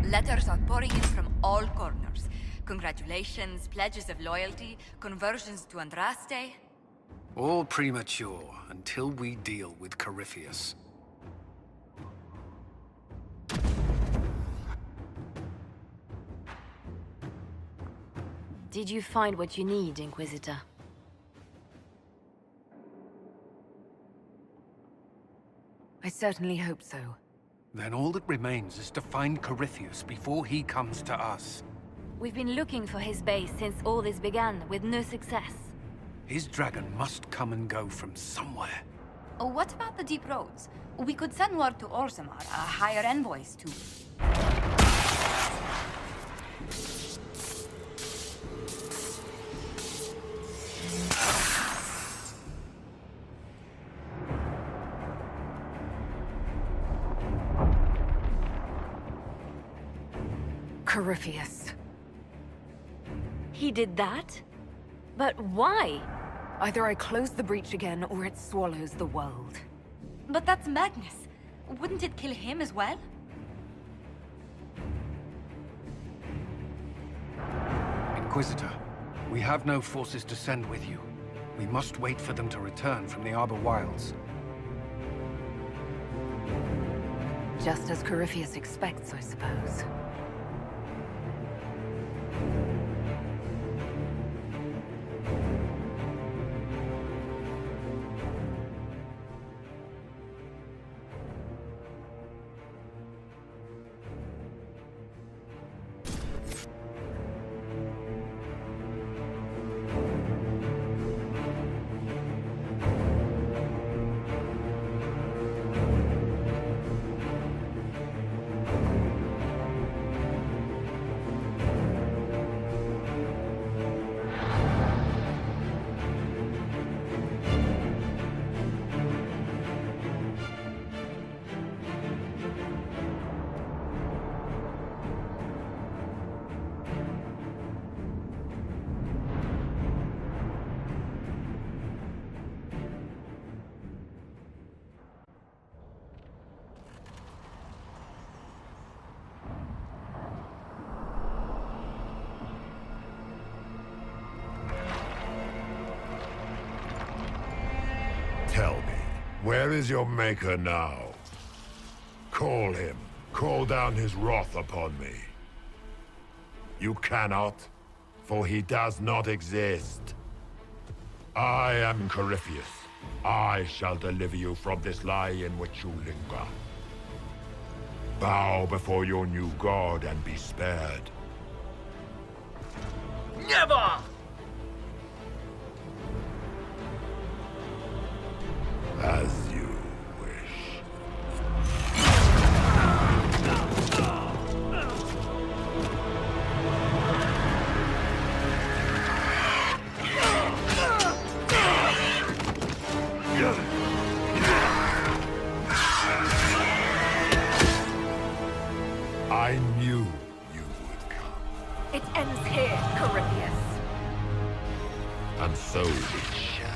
Letters are pouring in from all corners. Congratulations, pledges of loyalty, conversions to Andraste. All premature until we deal with Corypheus. Did you find what you need, Inquisitor? I certainly hope so. Then all that remains is to find Corypheus before he comes to us. We've been looking for his base since all this began, with no success. His dragon must come and go from somewhere. Oh, what about the deep roads? We could send word to Orzammar, hire envoys to... Corypheus. He did that? But why? Either I close the breach again, or it swallows the world. But that's Magnus. Wouldn't it kill him as well? Inquisitor, we have no forces to send with you. We must wait for them to return from the Arbor Wilds. Just as Corypheus expects, I suppose. Tell me, where is your maker now? Call him. Call down his wrath upon me. You cannot, for he does not exist. I am Corypheus. I shall deliver you from this lie in which you linger. Bow before your new god and be spared. Never! As you wish. I knew you would come. It ends here, Corypheus. And so it shall.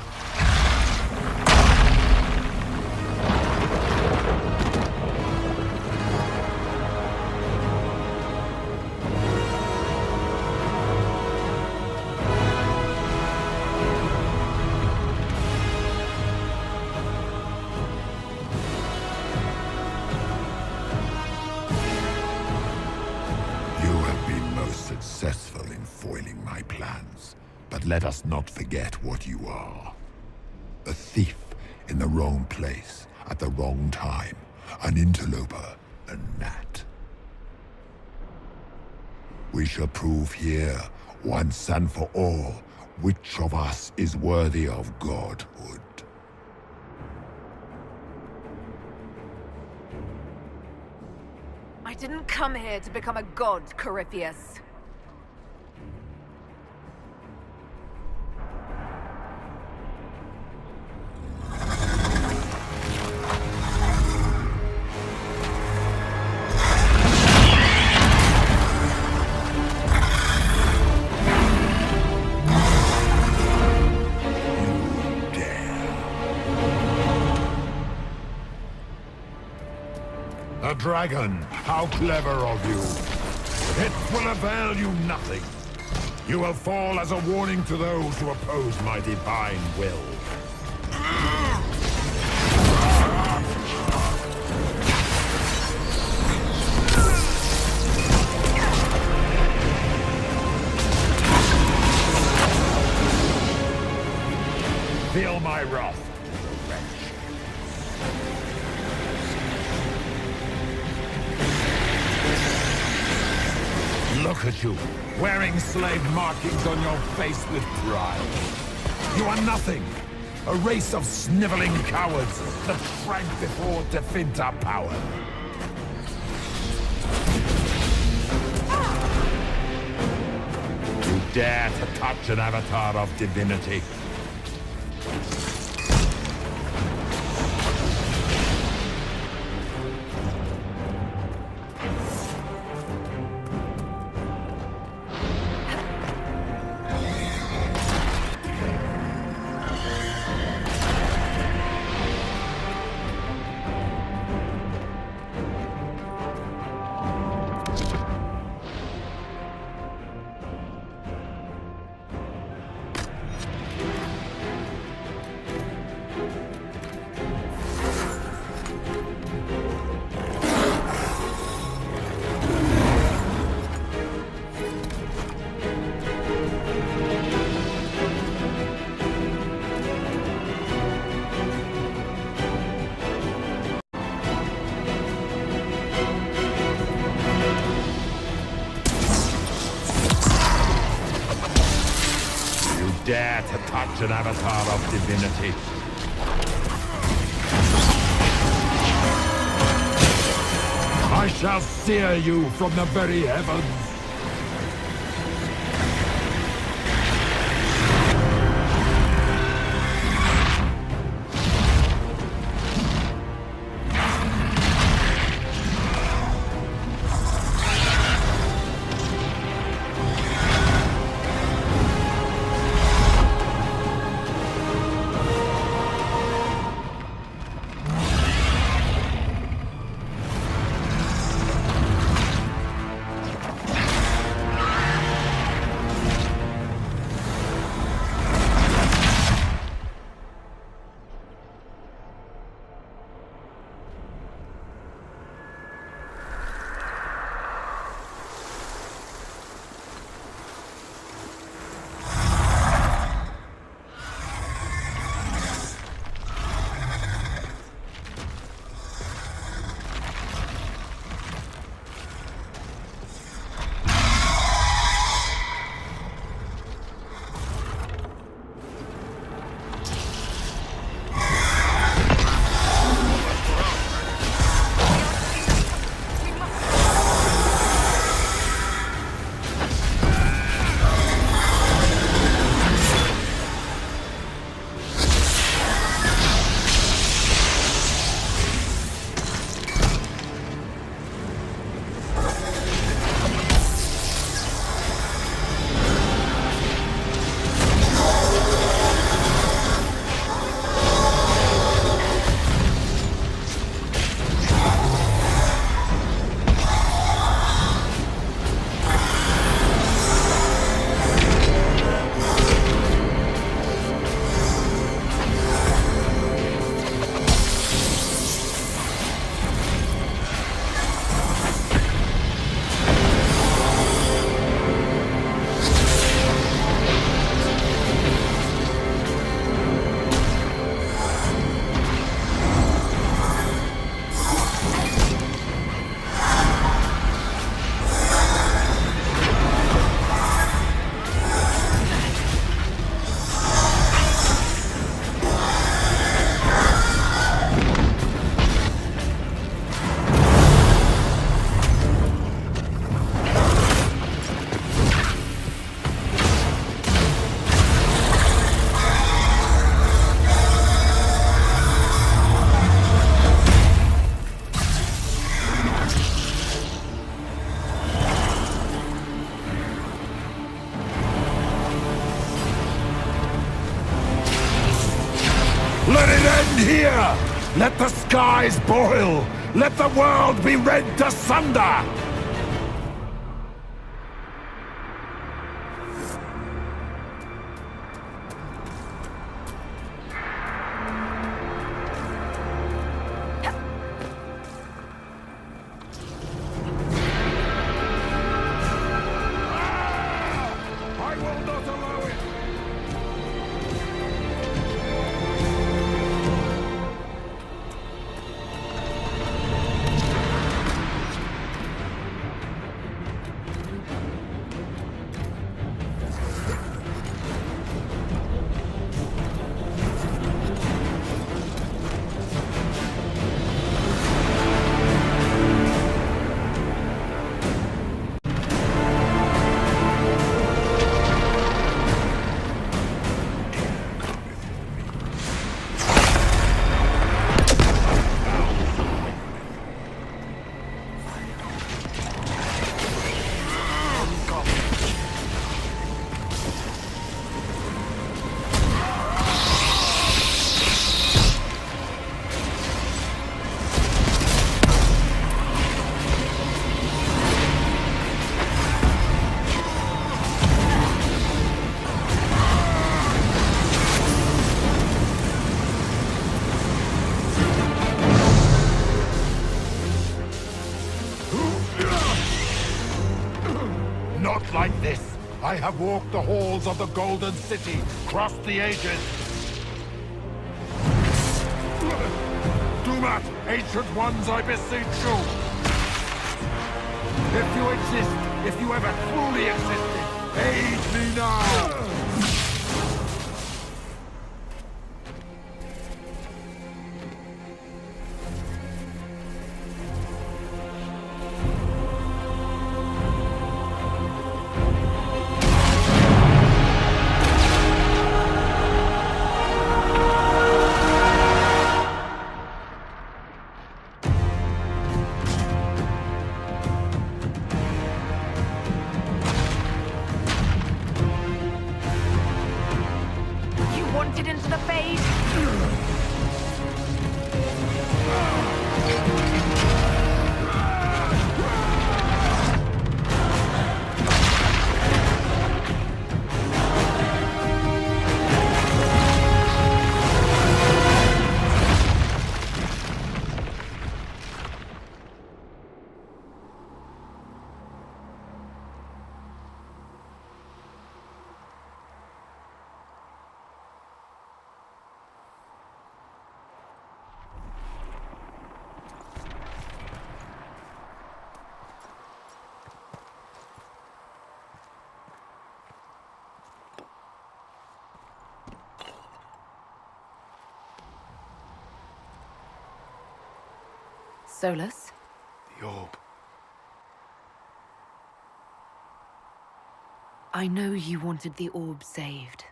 Successful in foiling my plans, but let us not forget what you are. A thief in the wrong place at the wrong time, an interloper, a gnat. We shall prove here, once and for all, which of us is worthy of godhood. I didn't come here to become a god, Corypheus. A dragon! How clever of you! It will avail you nothing. You will fall as a warning to those who oppose my divine will. Feel my wrath, wretch. Look at you, wearing slave markings on your face with pride. You are nothing. A race of sniveling cowards that shrank before Definta power. You dare to touch an avatar of divinity. Dare to touch an avatar of divinity. I shall sear you from the very heavens. Let it end here! Let the skies boil! Let the world be rent asunder! I have walked the halls of the Golden City, crossed the ages. Do not, ancient ones, I beseech you! If you exist, if you ever truly existed, aid me now! Wanted into the fade. Solus? The orb. I know you wanted the orb saved.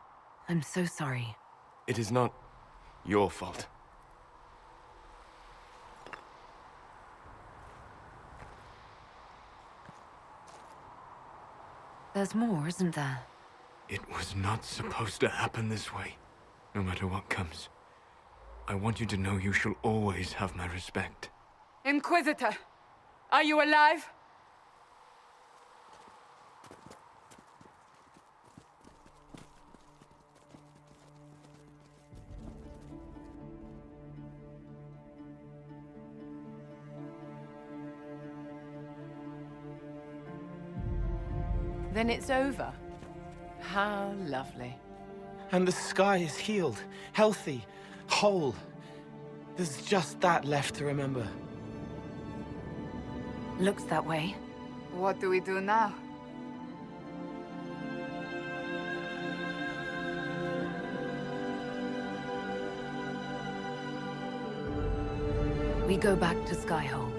I'm so sorry. It is not your fault. There's more, isn't there? It was not supposed to happen this way, no matter what comes. I want you to know you shall always have my respect. Inquisitor, are you alive? Then it's over. How lovely. And the sky is healed, healthy, whole. There's just that left to remember. Looks that way. What do we do now? We go back to Skyhold.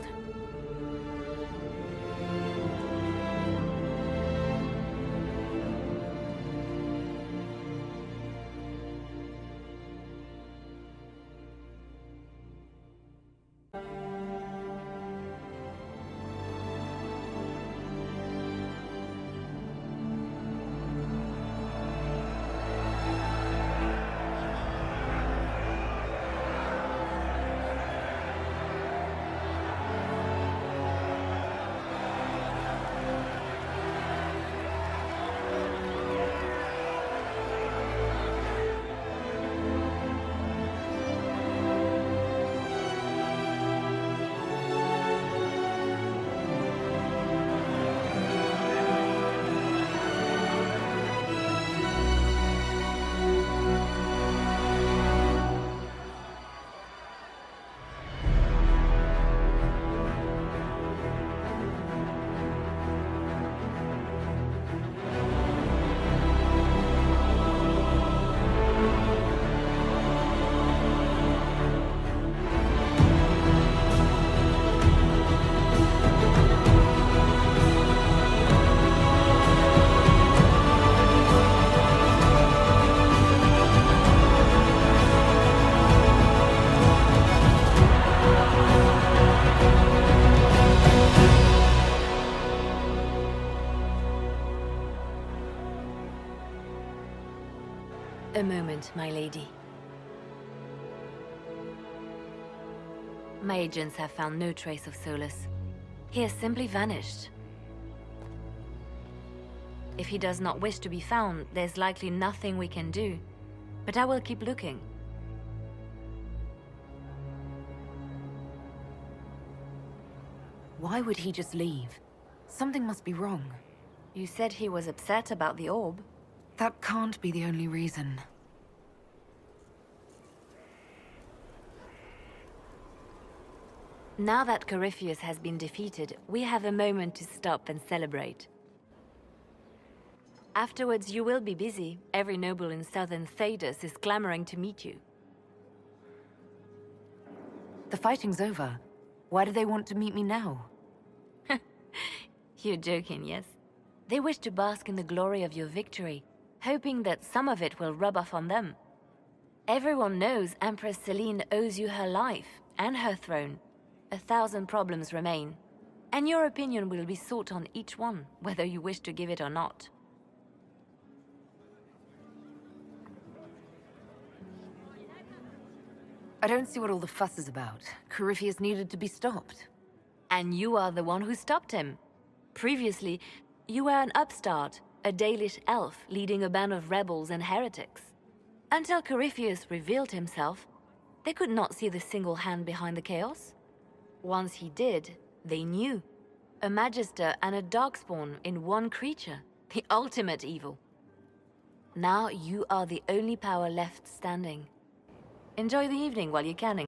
A moment, my lady. My agents have found no trace of Solus. He has simply vanished. If he does not wish to be found, there's likely nothing we can do. But I will keep looking. Why would he just leave? Something must be wrong. You said he was upset about the orb. That can't be the only reason. Now that Corypheus has been defeated, we have a moment to stop and celebrate. Afterwards, you will be busy. Every noble in southern Thedas is clamoring to meet you. The fighting's over. Why do they want to meet me now? You're joking, yes? They wish to bask in the glory of your victory, hoping that some of it will rub off on them. Everyone knows Empress Celine owes you her life and her throne. 1,000 problems remain, and your opinion will be sought on each one, whether you wish to give it or not. I don't see what all the fuss is about. Corypheus needed to be stopped. And you are the one who stopped him. Previously, you were an upstart, a Dalish elf leading a band of rebels and heretics. Until Corypheus revealed himself, they could not see the single hand behind the chaos. Once he did, they knew. A Magister and a Darkspawn in one creature, the ultimate evil. Now you are the only power left standing. Enjoy the evening while you can.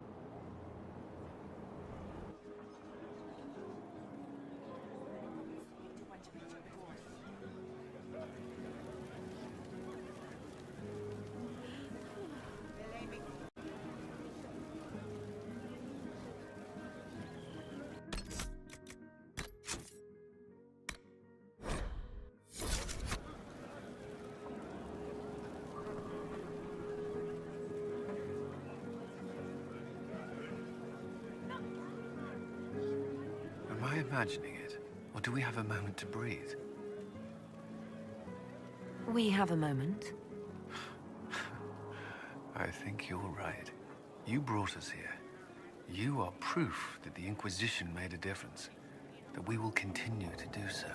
Am I imagining it? Or do we have a moment to breathe? We have a moment. I think you're right. You brought us here. You are proof that the Inquisition made a difference. That we will continue to do so.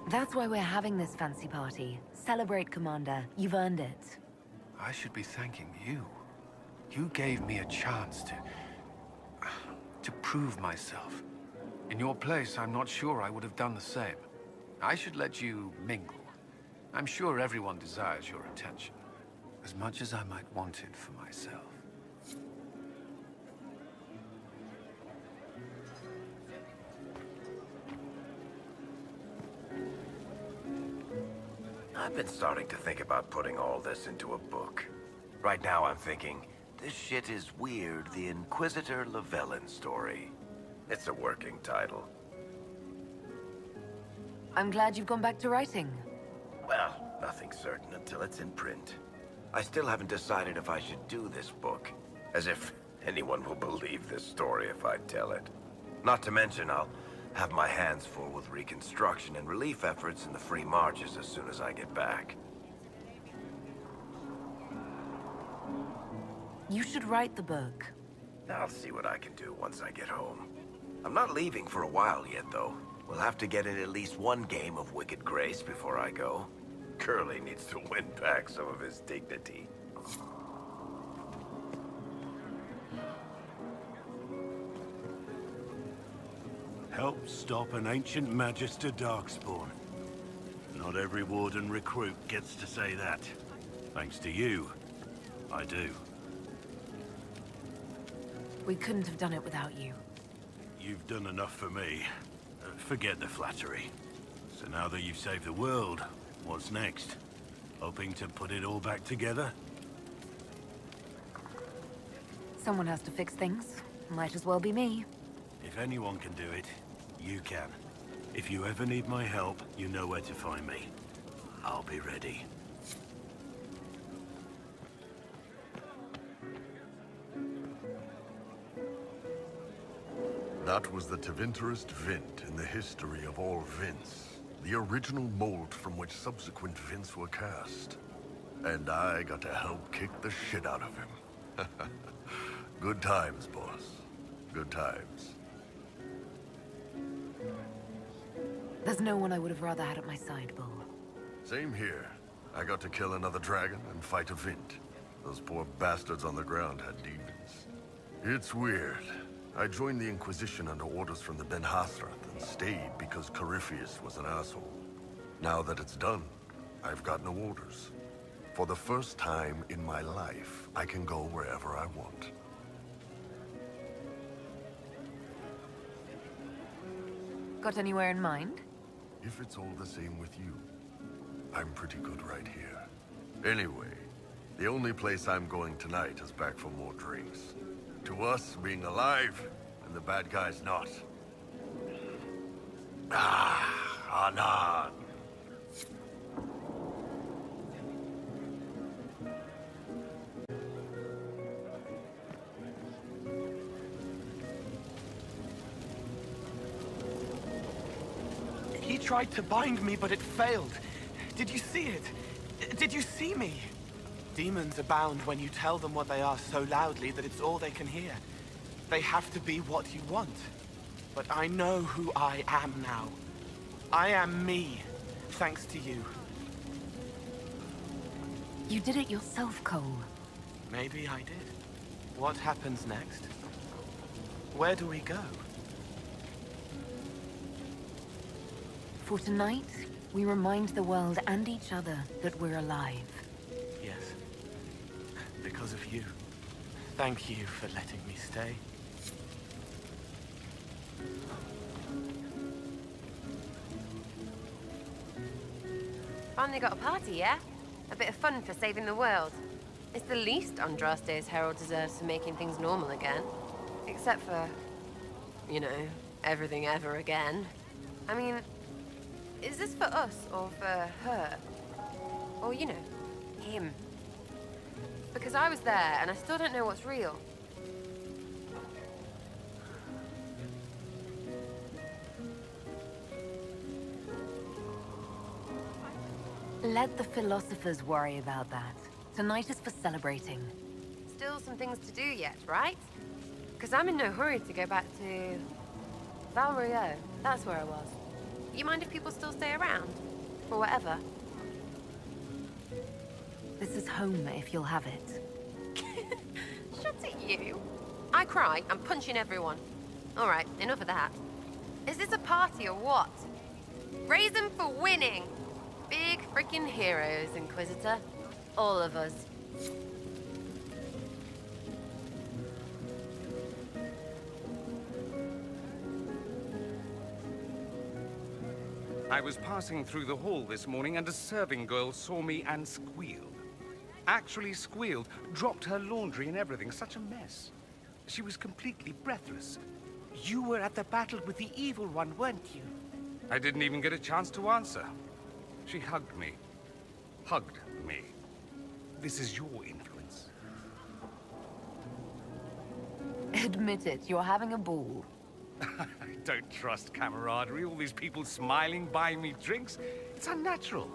That's why we're having this fancy party. Celebrate, Commander. You've earned it. I should be thanking you. You gave me a chance to prove myself. In your place, I'm not sure I would have done the same. I should let you mingle. I'm sure everyone desires your attention, as much as I might want it for myself. I've been starting to think about putting all this into a book. Right now I'm thinking, this shit is weird, the Inquisitor Llewellyn story. It's a working title. I'm glad you've gone back to writing. Well, nothing's certain until it's in print. I still haven't decided if I should do this book. As if anyone will believe this story if I tell it. Not to mention, I'll have my hands full with reconstruction and relief efforts in the free marches as soon as I get back. You should write the book. I'll see what I can do once I get home. I'm not leaving for a while yet, though. We'll have to get in at least one game of Wicked Grace before I go. Curly needs to win back some of his dignity. Help stop an ancient Magister Darkspawn. Not every Warden recruit gets to say that. Thanks to you, I do. We couldn't have done it without you. You've done enough for me. Forget the flattery. So now that you've saved the world, what's next? Hoping to put it all back together? Someone has to fix things. Might as well be me. If anyone can do it, you can. If you ever need my help, you know where to find me. I'll be ready. That was the Tevinterest Vint in the history of all Vints. The original mold from which subsequent Vints were cast. And I got to help kick the shit out of him. Good times, boss. Good times. There's no one I would have rather had at my side, Bull. Same here. I got to kill another dragon and fight a Vint. Those poor bastards on the ground had demons. It's weird. I joined the Inquisition under orders from the Ben Hathrath and stayed because Corypheus was an asshole. Now that it's done, I've got no orders. For the first time in my life, I can go wherever I want. Got anywhere in mind? If it's all the same with you, I'm pretty good right here. Anyway, the only place I'm going tonight is back for more drinks. To us, being alive, and the bad guys not. Anan. He tried to bind me, but it failed. Did you see it? Did you see me? Demons abound when you tell them what they are so loudly that it's all they can hear. They have to be what you want. But I know who I am now. I am me, thanks to you. You did it yourself, Cole. Maybe I did. What happens next? Where do we go? For tonight, we remind the world and each other that we're alive. Yes. Because of you. Thank you for letting me stay. Finally got a party, yeah? A bit of fun for saving the world. It's the least Andraste's herald deserves for making things normal again. Except for, you know, everything ever again. I mean, is this for us or for her? Or, you know, him? Because I was there and I still don't know what's real. Let the philosophers worry about that. Tonight is for celebrating. Still some things to do yet, right? Because I'm in no hurry to go back to... Val Rio. That's where I was. You mind if people still stay around? Or whatever? This is home if you'll have it. Shut it, you. I cry, I'm punching everyone. All right, enough of that. Is this a party or what? Raise them for winning! Big freaking heroes, Inquisitor. All of us. I was passing through the hall this morning and a serving girl saw me and squealed. Actually squealed, dropped her laundry and everything. Such a mess. She was completely breathless. You were at the battle with the evil one, weren't you? I didn't even get a chance to answer. She hugged me. Hugged me. This is your influence. Admit it, you're having a ball. I don't trust camaraderie. All these people smiling, buying me drinks. It's unnatural.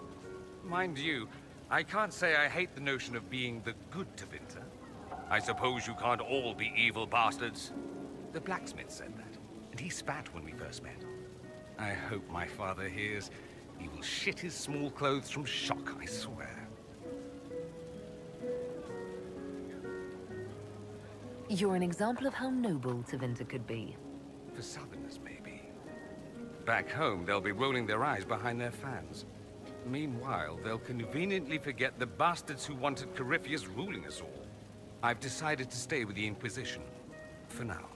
Mind you, I can't say I hate the notion of being the good Tevinter. I suppose you can't all be evil bastards. The blacksmith said that, and he spat when we first met. I hope my father hears. He will shit his small clothes from shock, I swear. You're an example of how noble Tevinter could be. For Southerners, maybe. Back home, they'll be rolling their eyes behind their fans. Meanwhile, they'll conveniently forget the bastards who wanted Corypheus ruling us all. I've decided to stay with the Inquisition. For now.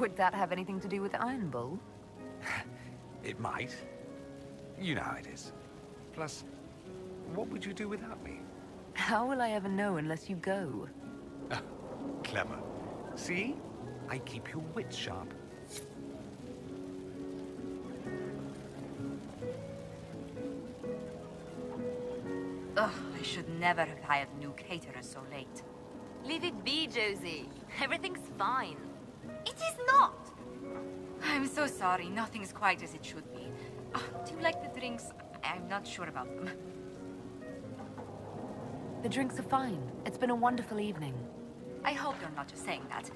Would that have anything to do with Iron Bull? It might. You know how it is. Plus, what would you do without me? How will I ever know unless you go? Clever. See? I keep your wits sharp. Ugh, I should never have hired a new caterer so late. Leave it be, Josie. Everything's fine. It is not! I'm so sorry, nothing's quite as it should be. Do you like the drinks? I'm not sure about them. The drinks are fine. It's been a wonderful evening. I hope you're not just saying that.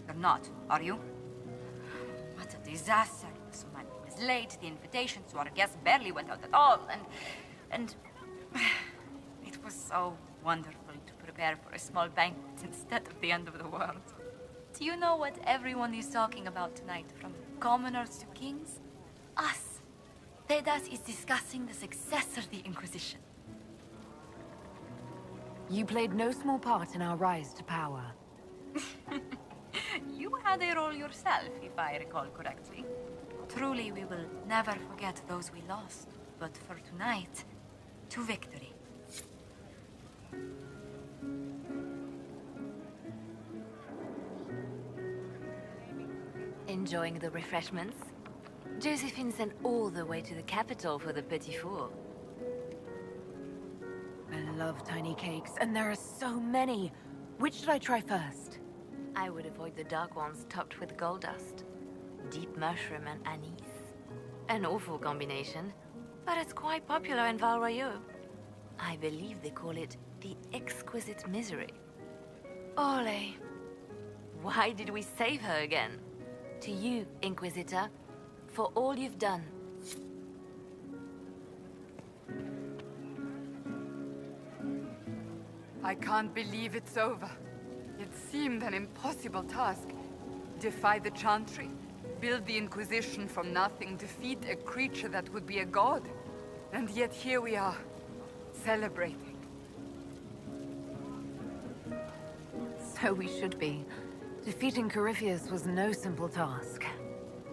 You're not, are you? What a disaster. So many was late, the invitations to our guests barely went out at all, and... It was so wonderful to prepare for a small banquet instead of the end of the world. Do you know what everyone is talking about tonight, from commoners to kings? Us. Thedas is discussing the successor of the Inquisition. You played no small part in our rise to power. You had a role yourself, if I recall correctly. Truly, we will never forget those we lost. But for tonight, to victory. Enjoying the refreshments? Josephine sent all the way to the capital for the petit four. I love tiny cakes, and there are so many. Which should I try first? I would avoid the dark ones topped with gold dust. Deep mushroom and anise. An awful combination, but it's quite popular in Val Royeaux. I believe they call it the exquisite misery. Ole! Why did we save her again? To you, Inquisitor, for all you've done. I can't believe it's over. It seemed an impossible task. Defy the Chantry, build the Inquisition from nothing, defeat a creature that would be a god. And yet here we are, celebrating. So we should be. Defeating Corypheus was no simple task.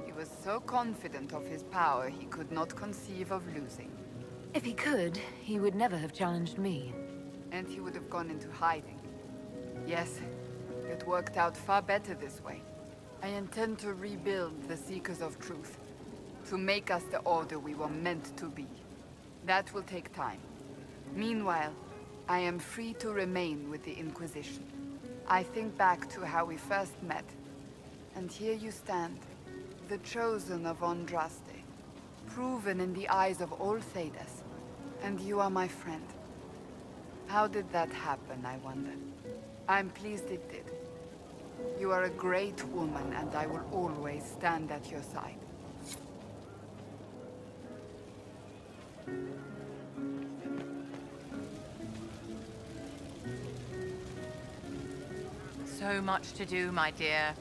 He was so confident of his power, he could not conceive of losing. If he could, he would never have challenged me. And he would have gone into hiding. Yes, it worked out far better this way. I intend to rebuild the Seekers of Truth, to make us the order we were meant to be. That will take time. Meanwhile, I am free to remain with the Inquisition. I think back to how we first met, and here you stand, the chosen of Andraste, proven in the eyes of all Thedas, and you are my friend. How did that happen, I wonder? I'm pleased it did. You are a great woman, and I will always stand at your side. So much to do, my dear.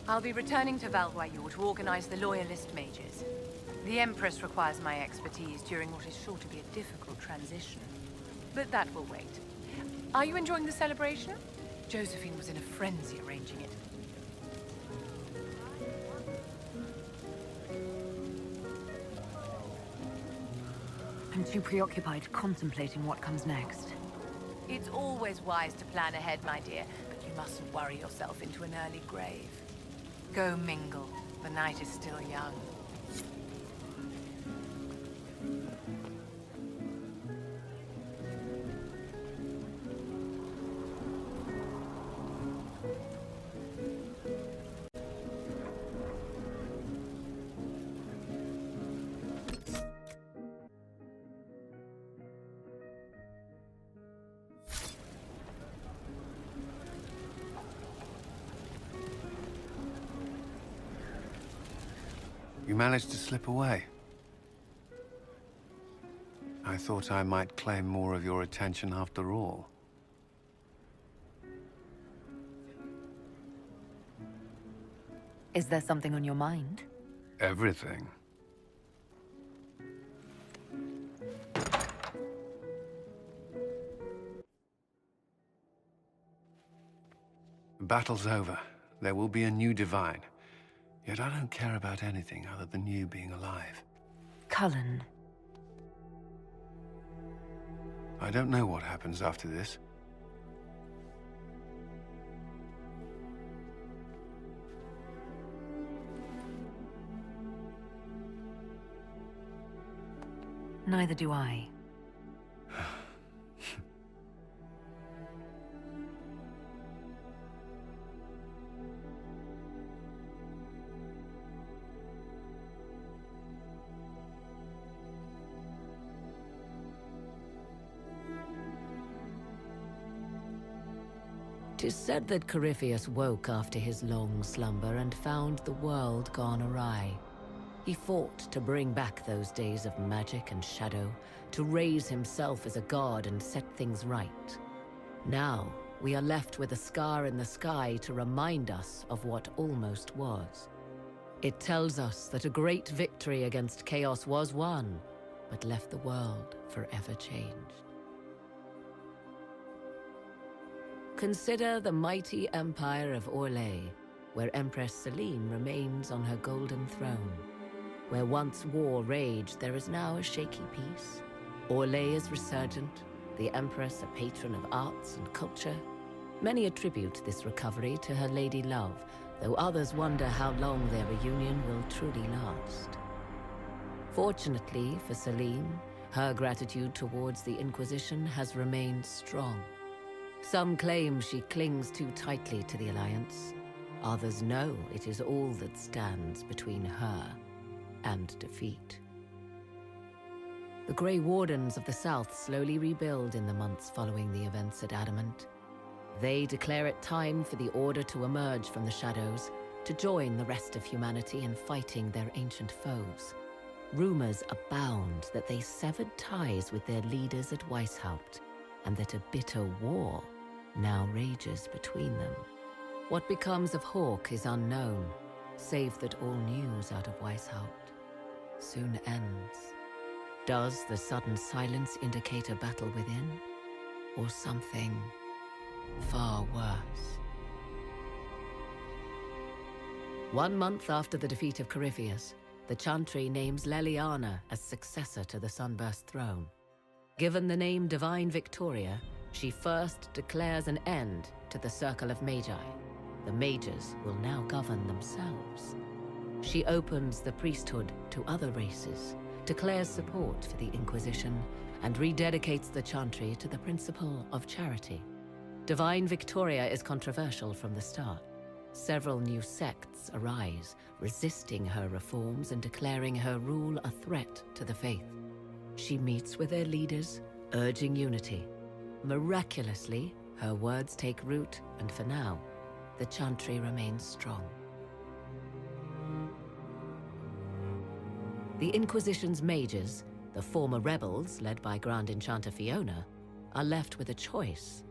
I'll be returning to Val Royeaux to organize the Loyalist mages. The Empress requires my expertise during what is sure to be a difficult transition. But that will wait. Are you enjoying the celebration? Josephine was in a frenzy arranging it. I'm too preoccupied contemplating what comes next. It's always wise to plan ahead, my dear, but you mustn't worry yourself into an early grave. Go mingle. The night is still young. You managed to slip away. I thought I might claim more of your attention after all. Is there something on your mind? Everything. The battle's over. There will be a new divine. Yet I don't care about anything other than you being alive. Cullen. I don't know what happens after this. Neither do I. Tis said that Corypheus woke after his long slumber and found the world gone awry. He fought to bring back those days of magic and shadow, to raise himself as a god and set things right. Now, we are left with a scar in the sky to remind us of what almost was. It tells us that a great victory against chaos was won, but left the world forever changed. Consider the mighty empire of Orlais, where Empress Celine remains on her golden throne. Where once war raged, there is now a shaky peace. Orlais is resurgent, the Empress a patron of arts and culture. Many attribute this recovery to her lady love, though others wonder how long their reunion will truly last. Fortunately for Celine, her gratitude towards the Inquisition has remained strong. Some claim she clings too tightly to the Alliance. Others know it is all that stands between her and defeat. The Grey Wardens of the South slowly rebuild in the months following the events at Adamant. They declare it time for the Order to emerge from the shadows, to join the rest of humanity in fighting their ancient foes. Rumors abound that they severed ties with their leaders at Weishaupt, and that a bitter war now rages between them. What becomes of Hawke is unknown, save that all news out of Weishaupt soon ends. Does the sudden silence indicate a battle within, or something far worse? 1 month after the defeat of Corypheus, the Chantry names Leliana as successor to the Sunburst throne. Given the name Divine Victoria, she first declares an end to the Circle of Magi. The mages will now govern themselves. She opens the priesthood to other races, declares support for the Inquisition, and rededicates the Chantry to the principle of charity. Divine Victoria is controversial from the start. Several new sects arise, resisting her reforms and declaring her rule a threat to the faith. She meets with their leaders, urging unity. Miraculously, her words take root, and for now, the Chantry remains strong. The Inquisition's mages, the former rebels led by Grand Enchanter Fiona, are left with a choice.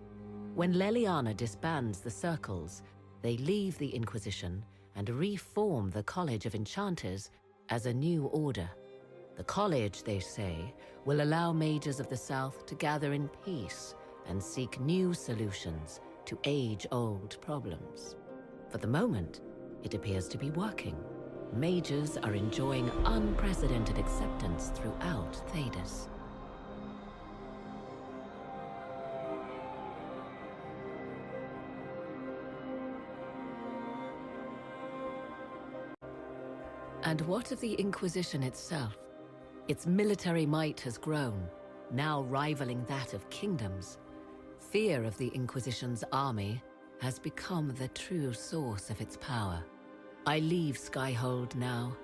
When Leliana disbands the circles, they leave the Inquisition and reform the College of Enchanters as a new order. The college, they say, will allow mages of the South to gather in peace and seek new solutions to age-old problems. For the moment, it appears to be working. Mages are enjoying unprecedented acceptance throughout Thedas. And what of the Inquisition itself? Its military might has grown, now rivaling that of kingdoms. Fear of the Inquisition's army has become the true source of its power. I leave Skyhold now,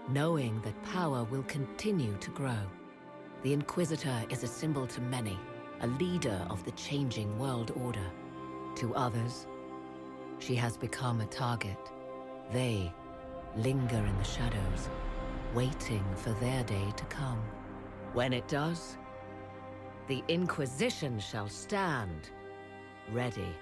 knowing that power will continue to grow. The Inquisitor is a symbol to many, a leader of the changing world order. To others, she has become a target. They linger in the shadows, waiting for their day to come. When it does, the Inquisition shall stand ready.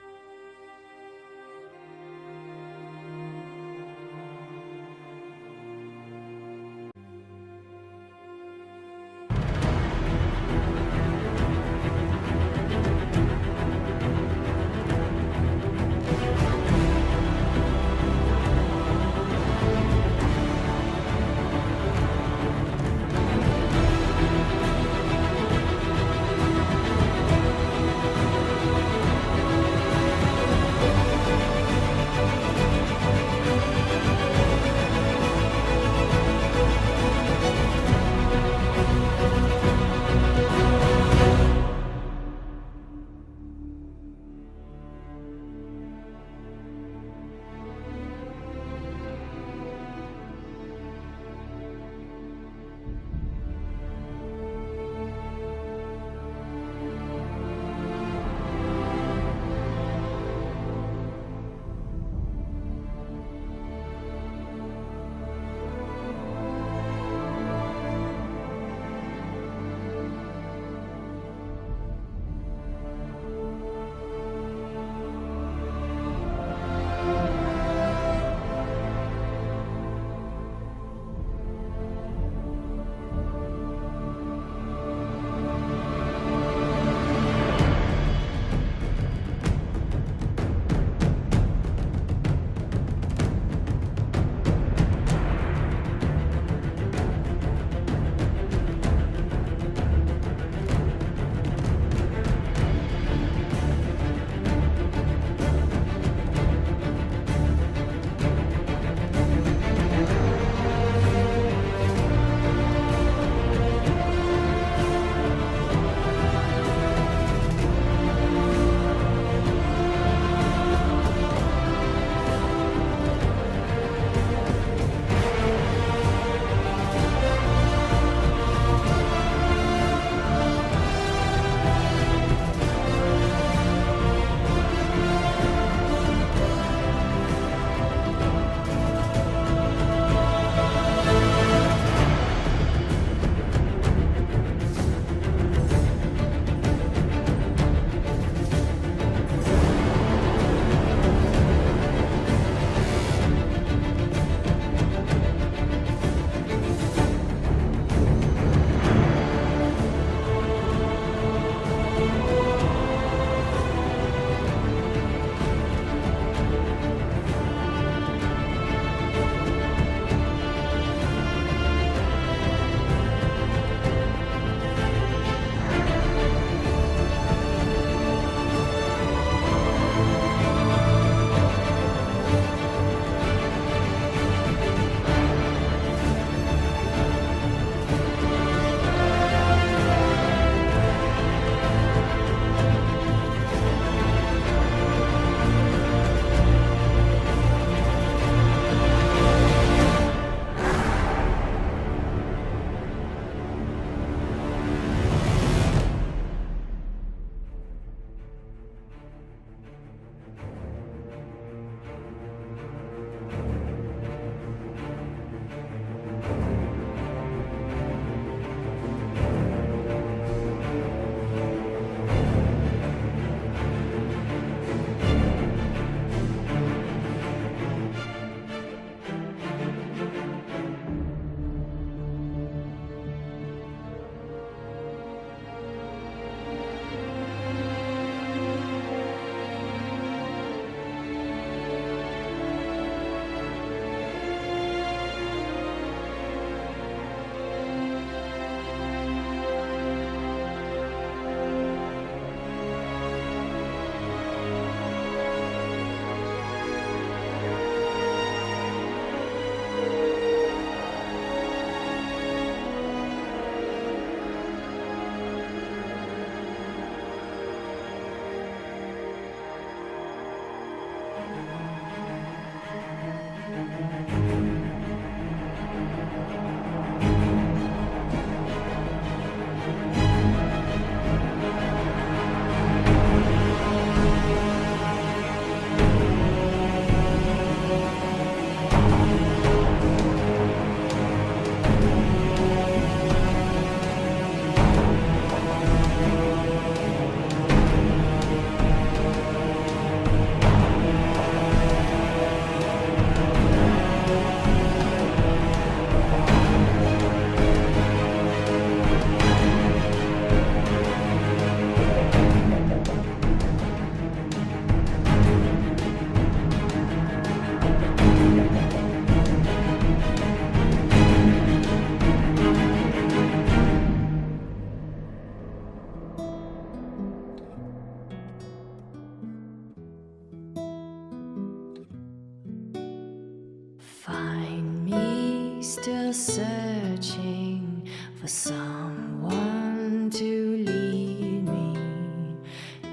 someone to lead me.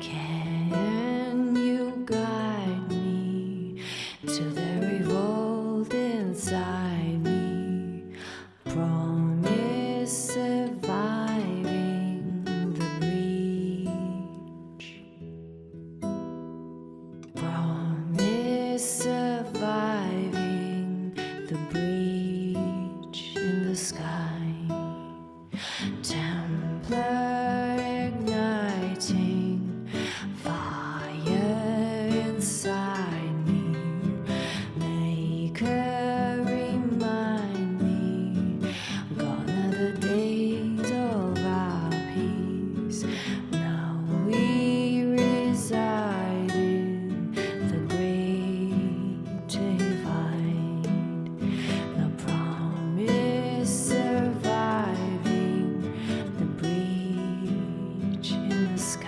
Can you guide me to the revolt inside me? Promise surviving the breach. Promise surviving the breach in the sky. Templar igniting fire inside me. Maker remind me, gone are the days of our peace. Now we reside in the great divide. The promise surviving the breach in the sky.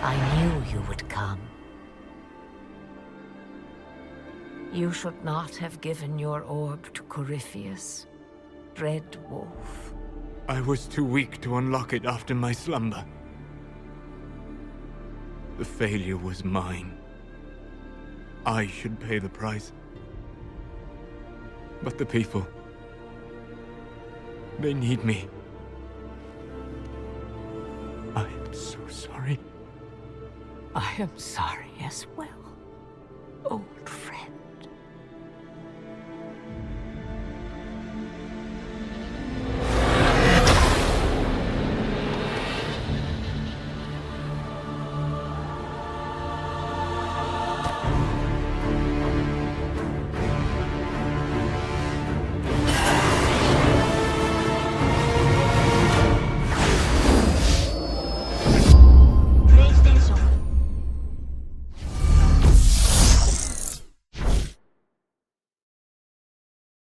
I knew you would come. You should not have given your orb to Corypheus, Red Wolf. I was too weak to unlock it after my slumber. The failure was mine. I should pay the price. But the people... they need me. I am so sorry. I am sorry as well, old friend.